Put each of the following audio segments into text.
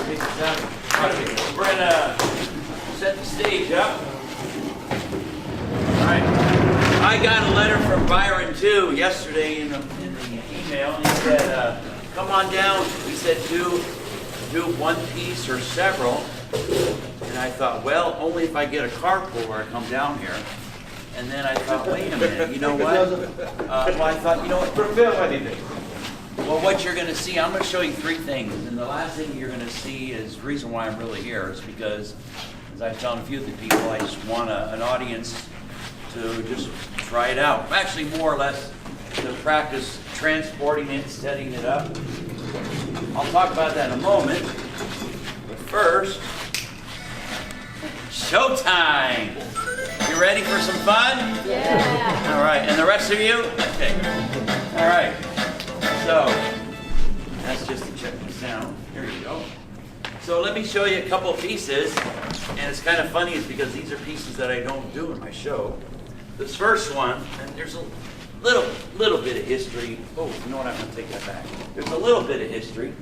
pick this up. We're gonna set the stage up. All right. I got a letter from Byron too yesterday in the email. He said, "Come on down." He said, "Do one piece or several." And I thought, well, only if I get a carpool where I come down here. And then I thought, wait a minute, you know what? Well, I thought, you know what? Well, what you're going to see, I'm going to show you three things. And the last thing you're going to see is the reason why I'm really here is because, as I was telling a few of the people, I just want an audience to just try it out. Actually, more or less, to practice transporting it, setting it up. I'll talk about that in a moment. But first, showtime! You ready for some fun? Yeah. All right, and the rest of you? Okay. All right. So, that's just to check the sound. Here you go. So let me show you a couple of pieces. And it's kind of funny is because these are pieces that I don't do in my show. This first one, and there's a little bit of history. Oh, you know what? I'm going to take that back. There's a little bit of history.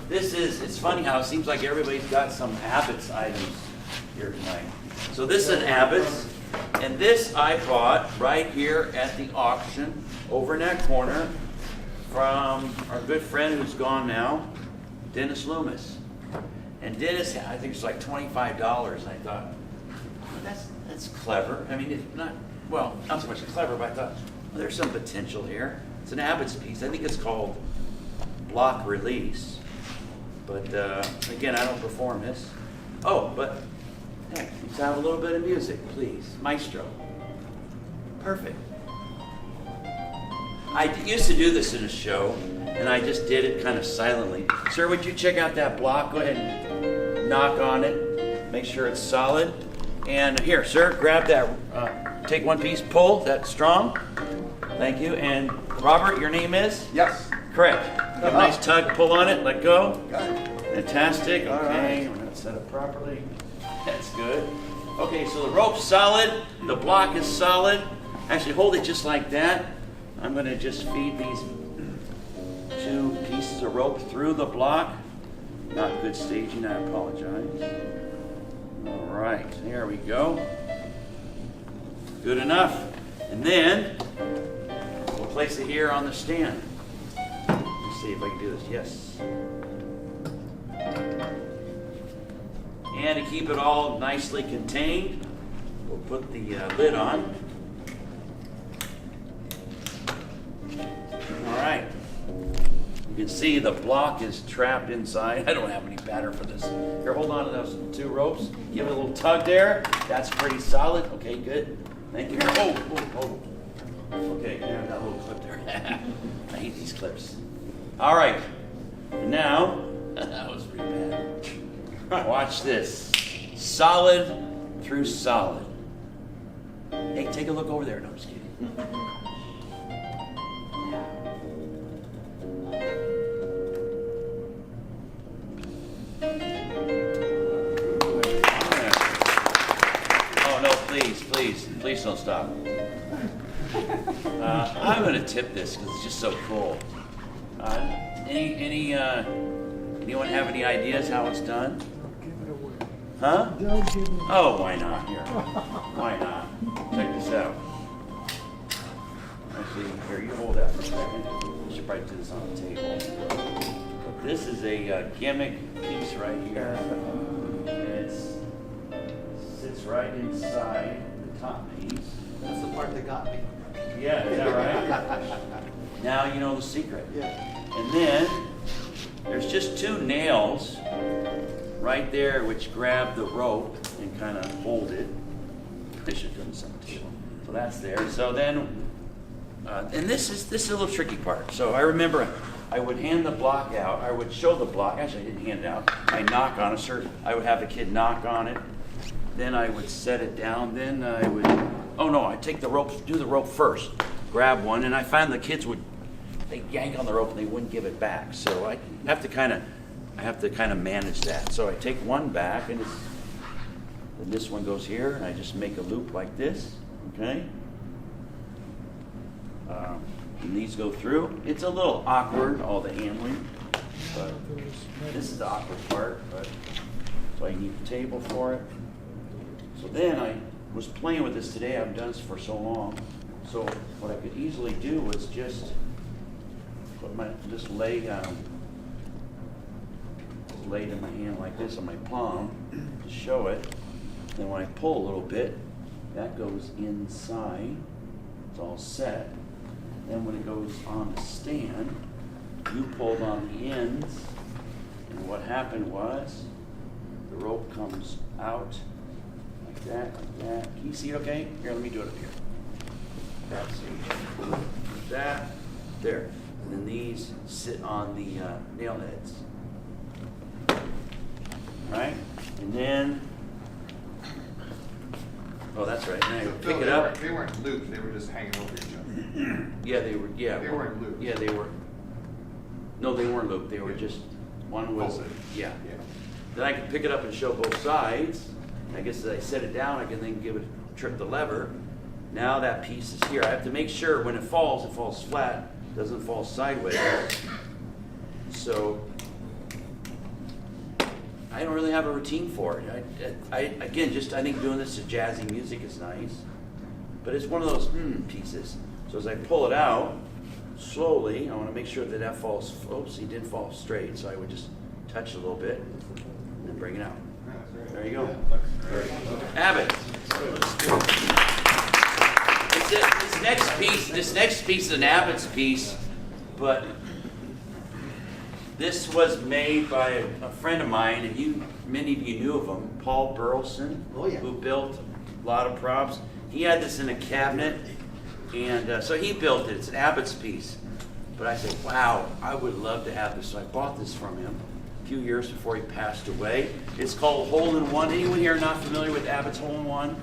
It's funny how it seems like everybody's got some Abbott's items here tonight. So this is an Abbott's, and this I bought right here at the auction over in that corner from our good friend who's gone now, Dennis Loomis. And Dennis, I think it's like $25. And I thought, well, that's clever. I mean, it's not so much clever, but I thought, well, there's some potential here. It's an Abbott's piece. I think it's called Block Release. But again, I don't perform this. Oh, but hey, let's have a little bit of music, please. Maestro. Perfect. I used to do this in a show, and I just did it kind of silently. Sir, would you check out that block? Go ahead and knock on it. Make sure it's solid. And here, sir, grab that. Take one piece, pull. That's strong. Thank you. And Robert, your name is? Yes. Correct. Give a nice tug, pull on it, let go. Got it. Fantastic. Okay, we're going to set it properly. That's good. Okay, so the rope's solid. The block is solid. Actually, hold it just like that. I'm going to just feed these two pieces of rope through the block. Not good staging, I apologize. All right, there we go. Good enough. And then we'll place it here on the stand. Let's see if I can do this. Yes. And to keep it all nicely contained, we'll put the lid on. All right. You can see the block is trapped inside. I don't have any batter for this. Here, hold on to those two ropes. Give it a little tug there. That's pretty solid. Okay, good. Thank you. Oh. Okay, yeah, that little clip there. I hate these clips. All right. And now, that was pretty bad. Watch this. Solid through solid. Hey, take a look over there. No, I'm just kidding. Oh, no, please don't stop. I'm going to tip this because it's just so cool. Anyone have any ideas how it's done? Huh? Oh, why not? Here. Why not? Check this out. Actually, here, you hold that for a second. I should probably do this on the table. But this is a gimmick piece right here. And it sits right inside the top piece. That's the part that got me. Yeah, is that right? Now you know the secret. Yeah. And then there's just two nails right there which grab the rope and kind of hold it. I should have done this on the table. So that's there. So then, and this is a little tricky part. So I remember I would hand the block out. I would show the block. Actually, I didn't hand it out. I knock on it. Sir, I would have the kid knock on it. Then I would set it down. Then I would, I'd take the rope, do the rope first, grab one, and I found the kids they yank on the rope and they wouldn't give it back. So I have to kind of manage that. So I take one back, and then this one goes here, and I just make a loop like this, okay? And these go through. It's a little awkward, all the handling. But this is the awkward part, but that's why you need a table for it. So then I was playing with this today. I've done this for so long. So what I could easily do was just lay it in my hand like this on my palm to show it. Then when I pull a little bit, that goes inside. It's all set. Then when it goes on the stand, you pulled on the ends, and what happened was the rope comes out like that, like that. Can you see it okay? Here, let me do it up here. That's it. That, there. And then these sit on the nail heads. Right? And then, oh, that's right. Now you pick it up. They weren't looped, they were just hanging over each other. Yeah, they were, yeah. They weren't looped. Yeah, they were. No, they weren't looped. They were just, one was, Folded. yeah. Yeah. Then I can pick it up and show both sides. I guess as I set it down, I can then trip the lever. Now that piece is here. I have to make sure when it falls flat, doesn't fall sideways. So I don't really have a routine for it. Again, I think doing this to jazzy music is nice, but it's one of those pieces. So as I pull it out slowly, I want to make sure that falls. Oops, he did fall straight. So I would just touch it a little bit and then bring it out. There you go. Abbott. This next piece is an Abbott's piece, but this was made by a friend of mine, and many of you knew of him, Paul Burleson, Oh, yeah. who built a lot of props. He had this in a cabinet, and so he built it. It's an Abbott's piece. But I said, wow, I would love to have this. So I bought this from him a few years before he passed away. It's called Hole-in-One. Anyone here not familiar with Abbott's Hole-in-One?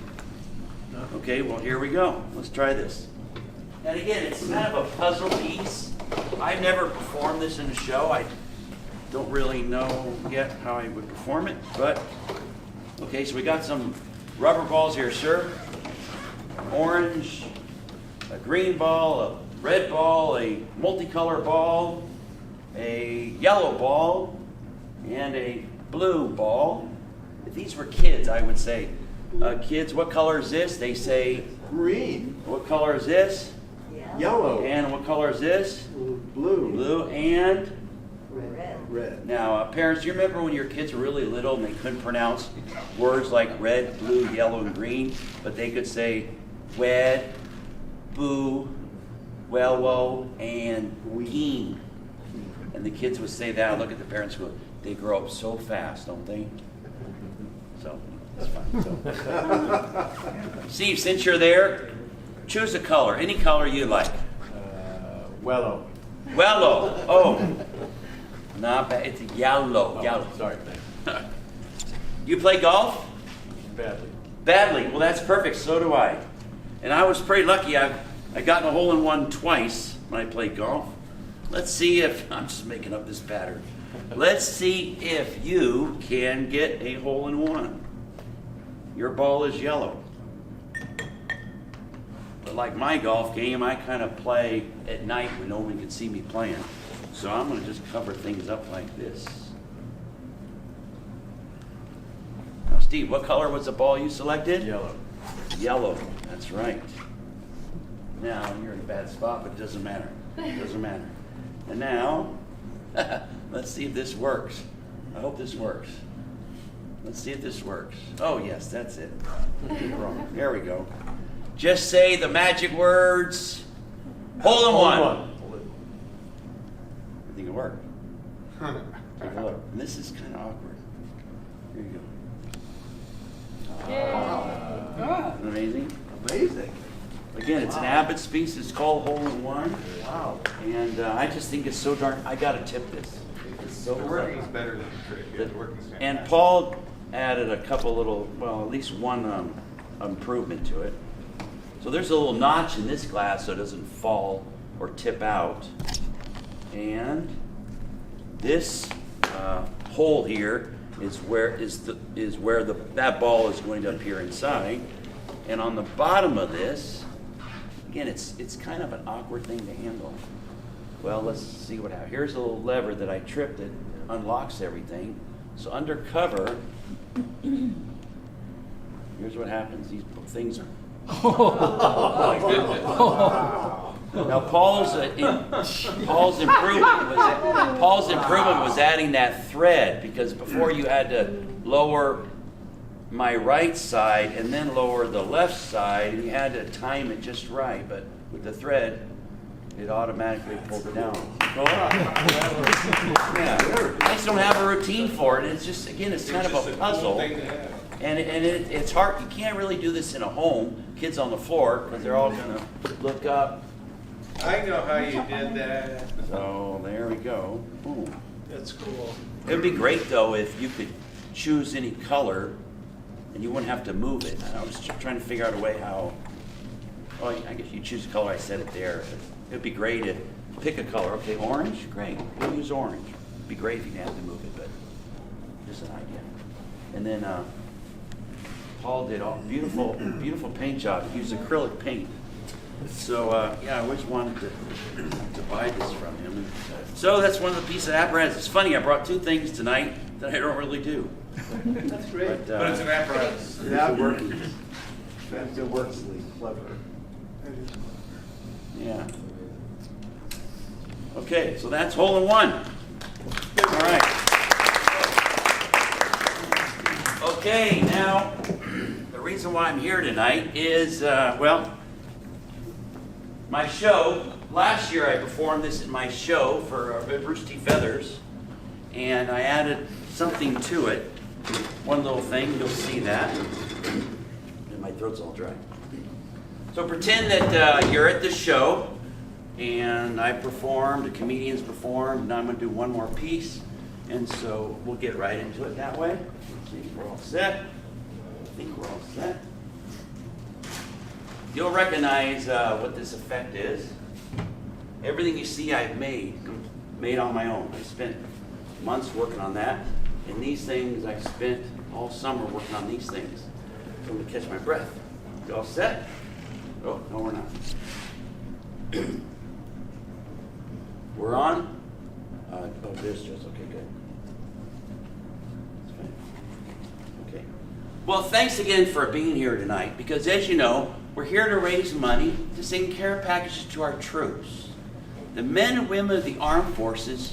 Okay, well, here we go. Let's try this. And again, it's kind of a puzzle piece. I've never performed this in a show. I don't really know yet how I would perform it, but okay, so we got some rubber balls here, sir. Orange, a green ball, a red ball, a multicolor ball, a yellow ball, and a blue ball. If these were kids, I would say, kids, what color is this? They say, Green. what color is this? Yellow. And what color is this? Blue. Blue and? Red. Now, parents, do you remember when your kids were really little and they couldn't pronounce words like red, blue, yellow, and green, but they could say wed, boo, wello, and geen. And the kids would say that. I look at the parents who they grow up so fast, don't they? So, that's fine. So. Steve, since you're there, choose a color, any color you like. Wello. Wello. Oh. Not bad. It's yellow. Oh, Yellow. sorry, thanks. You play golf? Badly. Badly. Well, that's perfect. So do I. And I was pretty lucky. I've gotten a hole-in-one twice when I played golf. Let's see if, I'm just making up this pattern. Let's see if you can get a hole-in-one. Your ball is yellow. But like my golf game, I kind of play at night when no one can see me playing. So I'm going to just cover things up like this. Now, Steve, what color was the ball you selected? Yellow. Yellow. That's right. Now, you're in a bad spot, but it doesn't matter. It doesn't matter. And now, let's see if this works. I hope this works. Let's see if this works. Oh, yes, that's it. Wrong. There we go. Just say the magic words. Hole-in-one. I think it worked. Take a look. And this is kind of awkward. Here you go. Wow. Isn't it amazing? Amazing. Again, it's an Abbott's piece. It's called Hole-in-One. Wow. And I just think it's so darn, I got to tip this. It's so The clever. working's better than the trick. Yeah, the working's fantastic. And Paul added a couple little, well, at least one improvement to it. So there's a little notch in this glass so it doesn't fall or tip out. And this hole here is where that ball is going to appear inside. And on the bottom of this, again, it's kind of an awkward thing to handle. Well, let's see what happens. Here's a little lever that I tripped that unlocks everything. So under cover, here's what happens. These things. Now Paul's improvement was adding that thread, because before you had to lower my right side and then lower the left side, and you had to time it just right. But with the thread, it automatically pulled it down. Yeah, I just don't have a routine for it. It's just, again, it's kind of a puzzle. And it's hard. You can't really do this in a home. Kids on the floor, because they're all going to look up. I know how you did that. So there we go. Ooh. That's cool. It would be great, though, if you could choose any color and you wouldn't have to move it. I was just trying to figure out a way how. Well, I guess you choose a color. I set it there. It would be great to pick a color. Okay, orange? Great. We'll use orange. It'd be great if you didn't have to move it, but just an idea. And then Paul did all beautiful, beautiful paint job. He used acrylic paint. So, yeah, I always wanted to buy this from him. So that's one of the pieces of apparatus. It's funny, I brought two things tonight that I don't really do. That's great. But it's an apparatus. Yeah, working. It works clever. Yeah. Okay, so that's hole in one. All right. Okay, now, the reason why I'm here tonight is, well, my show. Last year I performed this in my show for Bruce T. Feathers, and I added something to it. One little thing, you'll see that. And my throat's all dry. So pretend that you're at the show, and I performed, the comedians performed, now I'm going to do one more piece, and so we'll get right into it that way. Let's see, we're all set. I think we're all set. You'll recognize what this effect is. Everything you see I've made on my own. I spent months working on that. And these things, I spent all summer working on these things. So I'm going to catch my breath. You all set? Oh, no, we're not. We're on? Oh, there's just, okay, good. That's fine. Okay. Well, thanks again for being here tonight, because as you know, we're here to raise money to send care packages to our troops, the men and women of the armed forces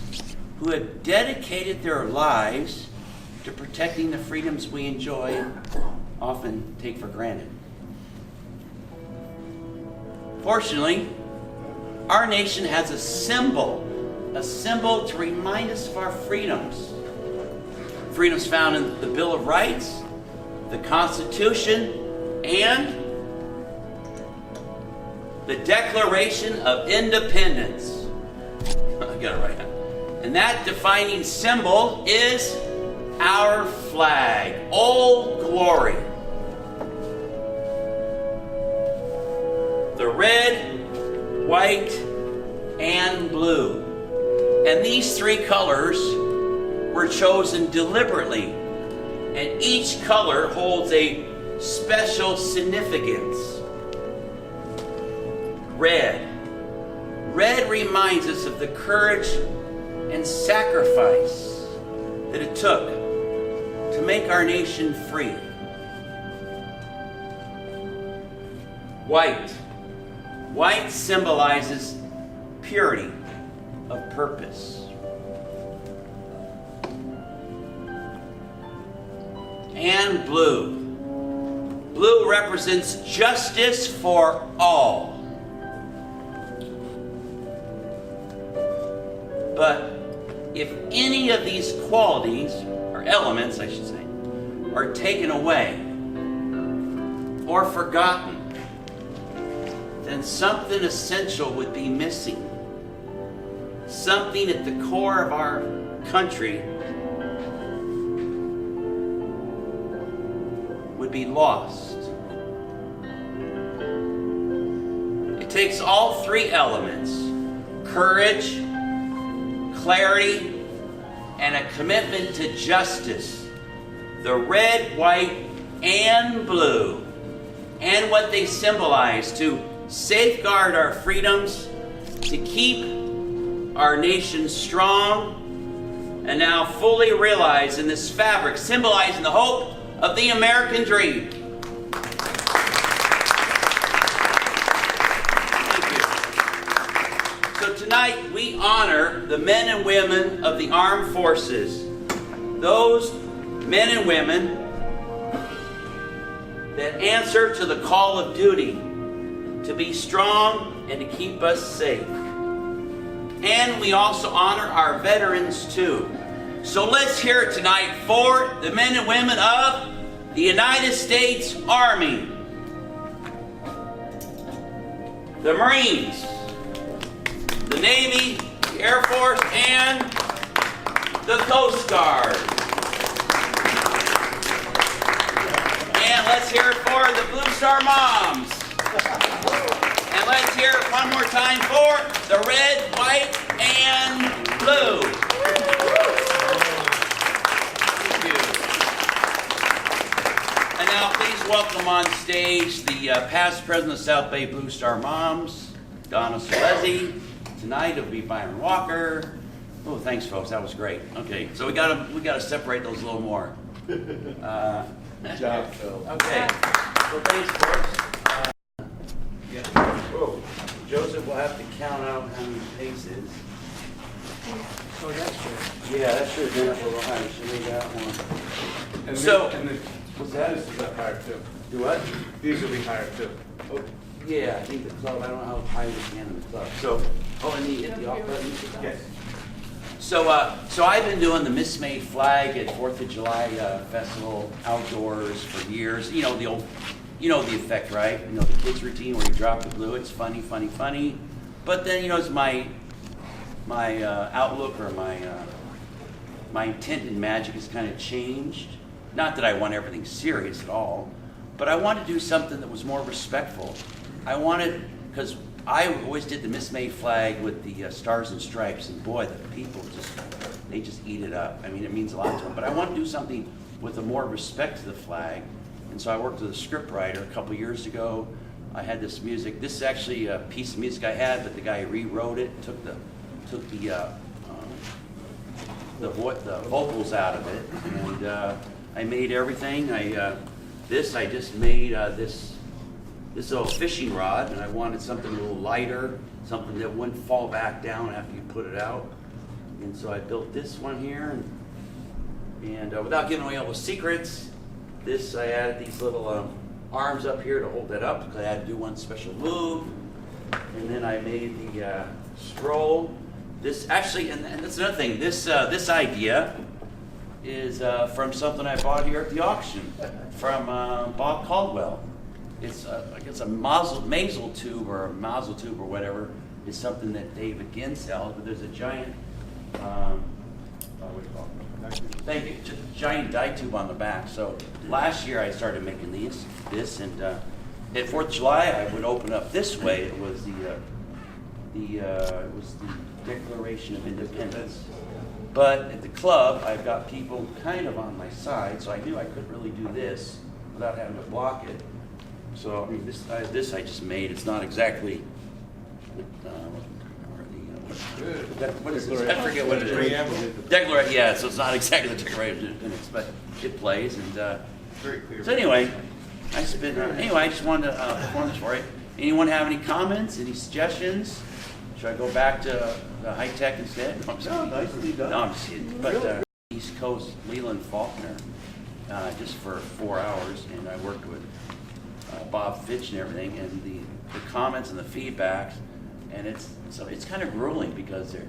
who have dedicated their lives to protecting the freedoms we enjoy and often take for granted. Fortunately, our nation has a symbol to remind us of our freedoms. Freedoms found in the Bill of Rights, the Constitution, and the Declaration of Independence. I got it right now. And that defining symbol is our flag, Old Glory. The red, white, and blue. And these three colors were chosen deliberately. And each color holds a special significance. Red. Red reminds us of the courage and sacrifice that it took to make our nation free. White. White symbolizes purity of purpose. And blue. Blue represents justice for all. But if any of these qualities, or elements I should say, are taken away or forgotten, then something essential would be missing. Something at the core of our country would be lost. It takes all three elements: courage, clarity, and a commitment to justice. The red, white, and blue, and what they symbolize to safeguard our freedoms, to keep our nation strong, and now fully realized in this fabric symbolizing the hope of the American dream. Thank you. So tonight we honor the men and women of the armed forces, those men and women that answer to the call of duty to be strong and to keep us safe. And we also honor our veterans too. So let's hear it tonight for the men and women of the United States Army, the Marines, the Navy, the Air Force, and the Coast Guard. And let's hear it for the Blue Star Moms. And let's hear it one more time for the red, white, and blue. Thank you. And now please welcome on stage the past president of South Bay Blue Star Moms, Donna Salesi. Tonight it'll be Byron Walker. Oh, thanks folks, that was great. Okay, so we gotta separate those a little more. Good job, Phil. Okay, so thanks folks. Whoa. Joseph will have to count out how many paces. Oh, that's true. Yeah, that should have been up a little higher. Should we got one? And So- what's that? This is up higher too. Do what? These will be higher too. Oh, yeah, I think the club, I don't know how high we can in the club. So, and the off button? Yes. So I've been doing the Miss Made flag at 4th of July festival outdoors for years. You know the old, you know the effect, right? You know the kids routine where you drop the blue. It's funny, funny, funny. But then it's my outlook or my intent in magic has kind of changed. Not that I want everything serious at all, but I wanted to do something that was more respectful. I wanted, because I always did the Miss May flag with the stars and stripes, and boy, the people they just eat it up. I mean, it means a lot to them. But I want to do something with a more respect to the flag, and so I worked with a script writer a couple years ago. I had this music. This is actually a piece of music I had, but the guy rewrote it, took the vocals out of it, and I made everything. I just made this little fishing rod, and I wanted something a little lighter, something that wouldn't fall back down after you put it out. And so I built this one here, and without giving away all the secrets, I added these little arms up here to hold that up because I had to do one special move. And then I made the scroll. This actually, and that's another thing. This idea is from something I bought here at the auction from Bob Caldwell. It's I guess a mazel tube or whatever is something that David Ginn sells, but there's a giant, thank you, just a giant dye tube on the back. So last year I started making this, and at 4th of July I would open up this way. It was the Declaration of Independence. But at the club, I've got people kind of on my side, so I knew I couldn't really do this without having to block it. So I mean, this I just made. It's not exactly. What is this? I forget what it is. Declaration. Yeah, so it's not exactly the Declaration, but it plays. And Very clear. so anyway, I just wanted to perform this for you. Anyone have any comments? Any suggestions? Should I go back to the high tech instead? No, I'm sorry. nicely done. No, I'm just kidding. But East Coast Leland Faulkner, just for 4 hours, and I worked with Bob Fitch and everything, and the comments and the feedbacks, and it's kind of grueling because they're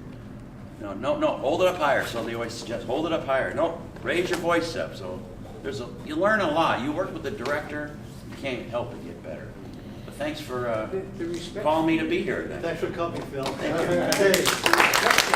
no, hold it up higher. So they always suggest hold it up higher. No, raise your voice up. So you learn a lot. You work with the director, you can't help but get better. But thanks for calling me to be here today. Thanks for coming, Phil. Thank you. Hey.